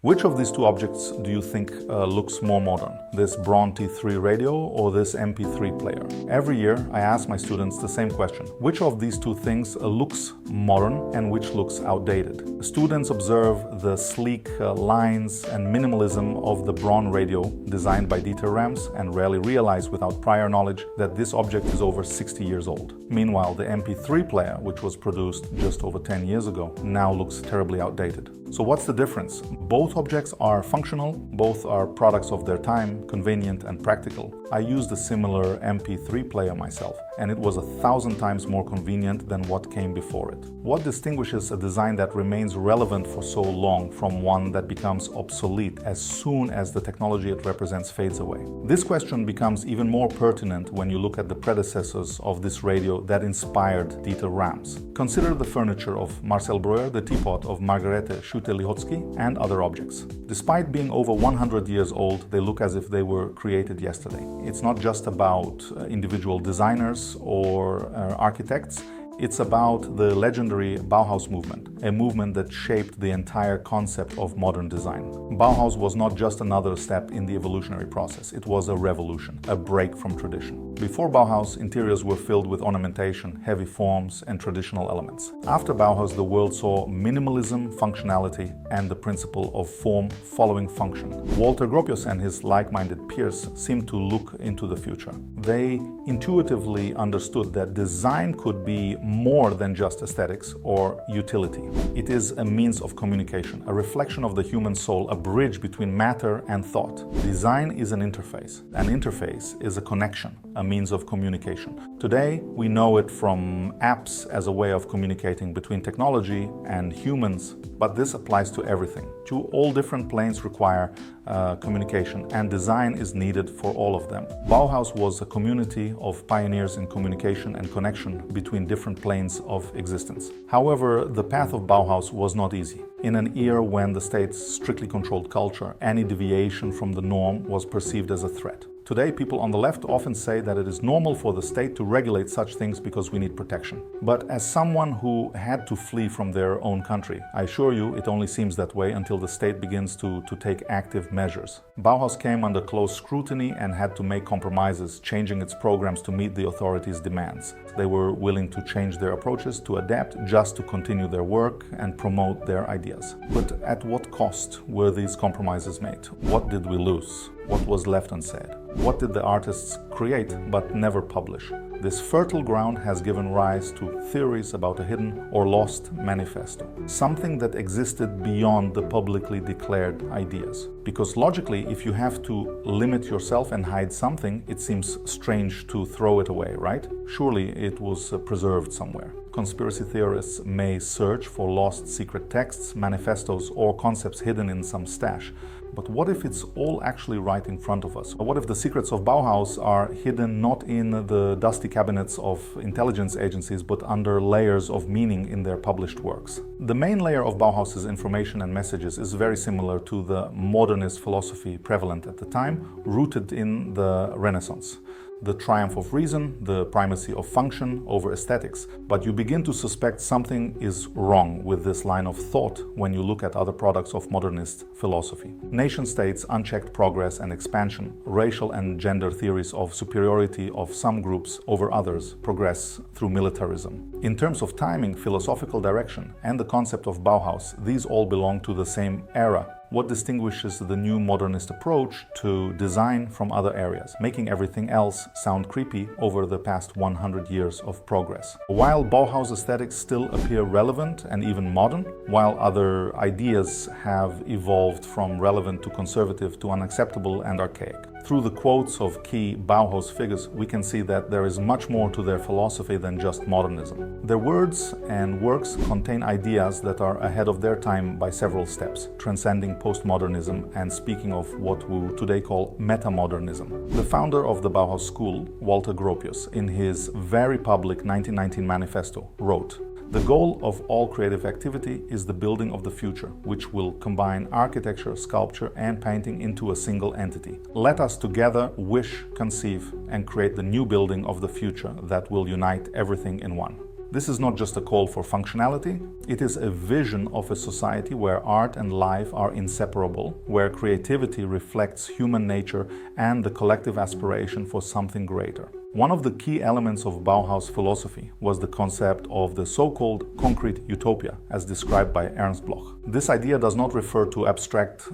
Which of these two objects do you think looks more modern? This Braun T3 radio or this MP3 player? Every year I ask my students the same question. Which of these two things looks modern and which looks outdated? Students observe the sleek lines and minimalism of the Braun radio designed by Dieter Rams and rarely realize without prior knowledge that this object is over 60 years old. Meanwhile, the MP3 player, which was produced just over 10 years ago, now looks terribly outdated. So what's the difference? Both objects are functional, both are products of their time, convenient and practical. I used a similar MP3 player myself, and it was 1,000 times more convenient than what came before it. What distinguishes a design that remains relevant for so long from one that becomes obsolete as soon as the technology it represents fades away? This question becomes even more pertinent when you look at the predecessors of this radio that inspired Dieter Rams. Consider the furniture of Marcel Breuer, the teapot of Margarete Schulte-Lihotzky, and other objects. Despite being over 100 years old, they look as if they were created yesterday. It's not just about individual designers or architects. It's about the legendary Bauhaus movement, a movement that shaped the entire concept of modern design. Bauhaus was not just another step in the evolutionary process, it was a revolution, a break from tradition. Before Bauhaus, interiors were filled with ornamentation, heavy forms, and traditional elements. After Bauhaus, the world saw minimalism, functionality, and the principle of form following function. Walter Gropius and his like-minded peers seemed to look into the future. They intuitively understood that design could be more than just aesthetics or utility. It is a means of communication, a reflection of the human soul, a bridge between matter and thought. Design is an interface. An interface is a connection, a means of communication. Today, we know it from apps as a way of communicating between technology and humans, but this applies to everything. All different planes require communication, and design is needed for all of them. Bauhaus was a community of pioneers in communication and connection between different planes of existence. However, the path of Bauhaus was not easy. In an era when the state strictly controlled culture, any deviation from the norm was perceived as a threat. Today, people on the left often say that it is normal for the state to regulate such things because we need protection. But as someone who had to flee from their own country, I assure you it only seems that way until the state begins to take active measures. Bauhaus came under close scrutiny and had to make compromises, changing its programs to meet the authorities' demands. They were willing to change their approaches, to adapt, just to continue their work and promote their ideas. But at what cost were these compromises made? What did we lose? What was left unsaid? What did the artists create but never publish? This fertile ground has given rise to theories about a hidden or lost manifesto, something that existed beyond the publicly declared ideas. Because logically, if you have to limit yourself and hide something, it seems strange to throw it away, right? Surely it was preserved somewhere. Conspiracy theorists may search for lost secret texts, manifestos, or concepts hidden in some stash. But what if it's all actually right in front of us? What if the secrets of Bauhaus are hidden not in the dusty cabinets of intelligence agencies, but under layers of meaning in their published works? The main layer of Bauhaus's information and messages is very similar to the modernist philosophy prevalent at the time, rooted in the Renaissance. The triumph of reason, the primacy of function over aesthetics. But you begin to suspect something is wrong with this line of thought when you look at other products of modernist philosophy. Nation-states, unchecked progress and expansion, racial and gender theories of superiority of some groups over others progress through militarism. In terms of timing, philosophical direction, and the concept of Bauhaus, these all belong to the same era. What distinguishes the new modernist approach to design from other areas, making everything else sound creepy over the past 100 years of progress? While Bauhaus aesthetics still appear relevant and even modern, while other ideas have evolved from relevant to conservative to unacceptable and archaic. Through the quotes of key Bauhaus figures, we can see that there is much more to their philosophy than just modernism. Their words and works contain ideas that are ahead of their time by several steps, transcending postmodernism and speaking of what we today call metamodernism. The founder of the Bauhaus school, Walter Gropius, in his very public 1919 manifesto, wrote, "The goal of all creative activity is the building of the future, which will combine architecture, sculpture, and painting into a single entity. Let us together wish, conceive, and create the new building of the future that will unite everything in one." This is not just a call for functionality, it is a vision of a society where art and life are inseparable, where creativity reflects human nature and the collective aspiration for something greater. One of the key elements of Bauhaus philosophy was the concept of the so-called concrete utopia, as described by Ernst Bloch. This idea does not refer to abstract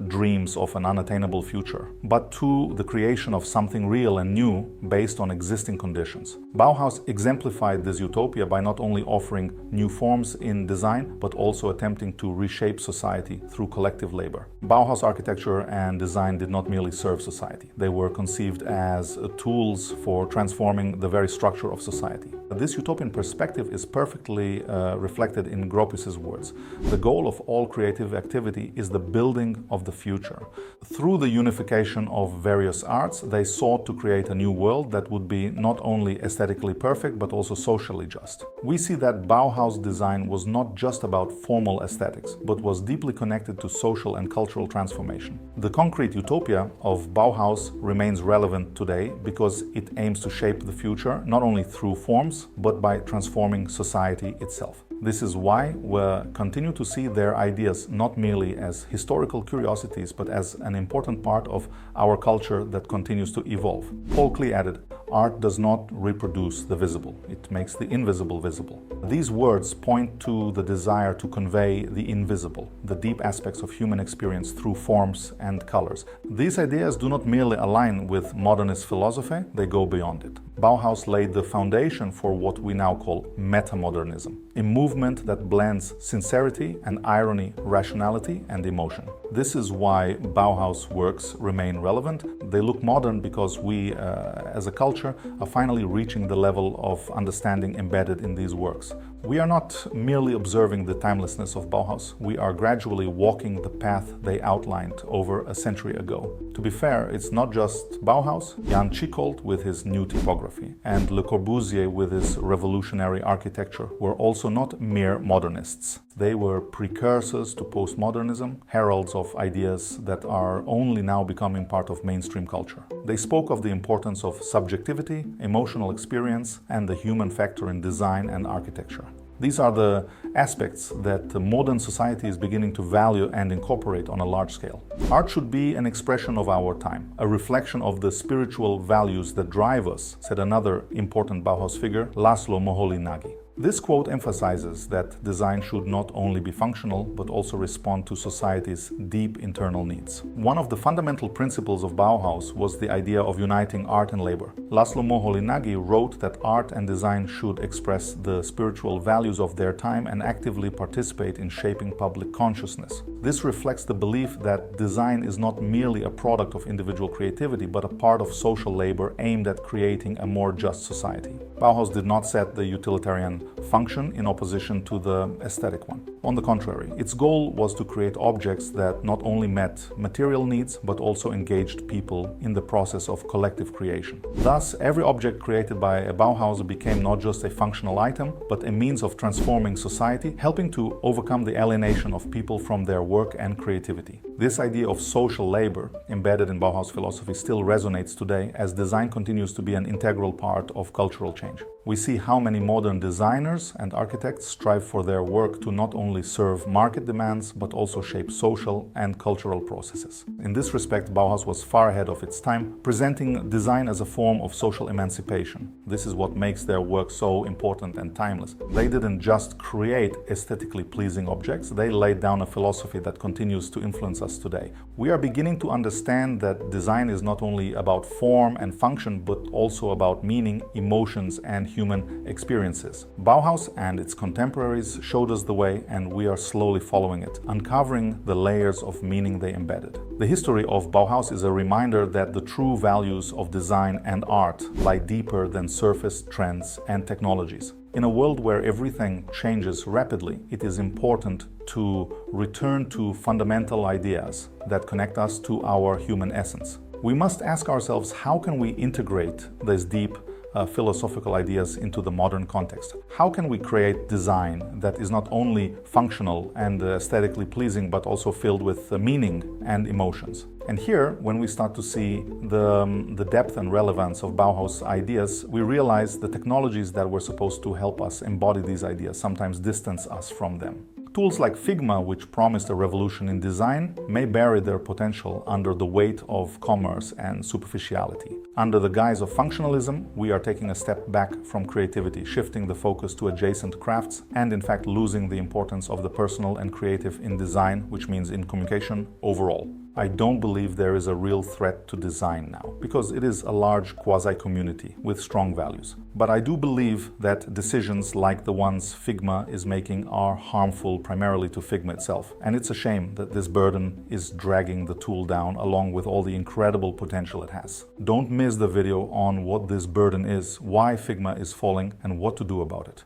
dreams of an unattainable future, but to the creation of something real and new based on existing conditions. Bauhaus exemplified this utopia by not only offering new forms in design, but also attempting to reshape society through collective labor. Bauhaus architecture and design did not merely serve society. They were conceived as tools for transforming the very structure of society. This utopian perspective is perfectly reflected in Gropius's words. The goal of all creative activity is the building of the future. Through the unification of various arts, they sought to create a new world that would be not only aesthetically perfect, but also socially just. We see that Bauhaus design was not just about formal aesthetics, but was deeply connected to social and cultural transformation. The concrete utopia of Bauhaus remains relevant today because it aims to shape the future, not only through forms, but by transforming society itself. This is why we continue to see their ideas not merely as historical curiosities, but as an important part of our culture that continues to evolve. Paul Klee added, "Art does not reproduce the visible, it makes the invisible visible." These words point to the desire to convey the invisible, the deep aspects of human experience through forms and colors. These ideas do not merely align with modernist philosophy, they go beyond it. Bauhaus laid the foundation for what we now call metamodernism, a movement that blends sincerity and irony, rationality and emotion. This is why Bauhaus works remain relevant. They look modern because we, as a culture, are finally reaching the level of understanding embedded in these works. We are not merely observing the timelessness of Bauhaus, we are gradually walking the path they outlined over a century ago. To be fair, it's not just Bauhaus. Jan Tschichold with his new typography and Le Corbusier with his revolutionary architecture were also not mere modernists. They were precursors to postmodernism, heralds of ideas that are only now becoming part of mainstream culture. They spoke of the importance of subjectivity, emotional experience, and the human factor in design and architecture. These are the aspects that modern society is beginning to value and incorporate on a large scale. Art should be an expression of our time, a reflection of the spiritual values that drive us, said another important Bauhaus figure, Laszlo Moholy-Nagy. This quote emphasizes that design should not only be functional, but also respond to society's deep internal needs. One of the fundamental principles of Bauhaus was the idea of uniting art and labor. Laszlo Moholy-Nagy wrote that art and design should express the spiritual values of their time and actively participate in shaping public consciousness. This reflects the belief that design is not merely a product of individual creativity, but a part of social labor aimed at creating a more just society. Bauhaus did not set the utilitarian function in opposition to the aesthetic one. On the contrary, its goal was to create objects that not only met material needs, but also engaged people in the process of collective creation. Thus, every object created by a Bauhauser became not just a functional item, but a means of transforming society, helping to overcome the alienation of people from their work and creativity. This idea of social labor, embedded in Bauhaus philosophy, still resonates today as design continues to be an integral part of cultural change. We see how many modern designers and architects strive for their work to not only serve market demands, but also shape social and cultural processes. In this respect, Bauhaus was far ahead of its time, presenting design as a form of social emancipation. This is what makes their work so important and timeless. They didn't just create aesthetically pleasing objects, they laid down a philosophy that continues to influence us today. We are beginning to understand that design is not only about form and function, but also about meaning, emotions, and human experiences. Bauhaus and its contemporaries showed us the way, and we are slowly following it, uncovering the layers of meaning they embedded. The history of Bauhaus is a reminder that the true values of design and art lie deeper than surface trends and technologies. In a world where everything changes rapidly, it is important to return to fundamental ideas that connect us to our human essence. We must ask ourselves, how can we integrate these deep philosophical ideas into the modern context. How can we create design that is not only functional and aesthetically pleasing, but also filled with meaning and emotions? And here, when we start to see the depth and relevance of Bauhaus ideas, we realize the technologies that were supposed to help us embody these ideas sometimes distance us from them. Tools like Figma, which promised a revolution in design, may bury their potential under the weight of commerce and superficiality. Under the guise of functionalism, we are taking a step back from creativity, shifting the focus to adjacent crafts, and in fact losing the importance of the personal and creative in design, which means in communication overall. I don't believe there is a real threat to design now, because it is a large quasi-community with strong values. But I do believe that decisions like the ones Figma is making are harmful primarily to Figma itself. And it's a shame that this burden is dragging the tool down along with all the incredible potential it has. Don't miss the video on what this burden is, why Figma is falling, and what to do about it.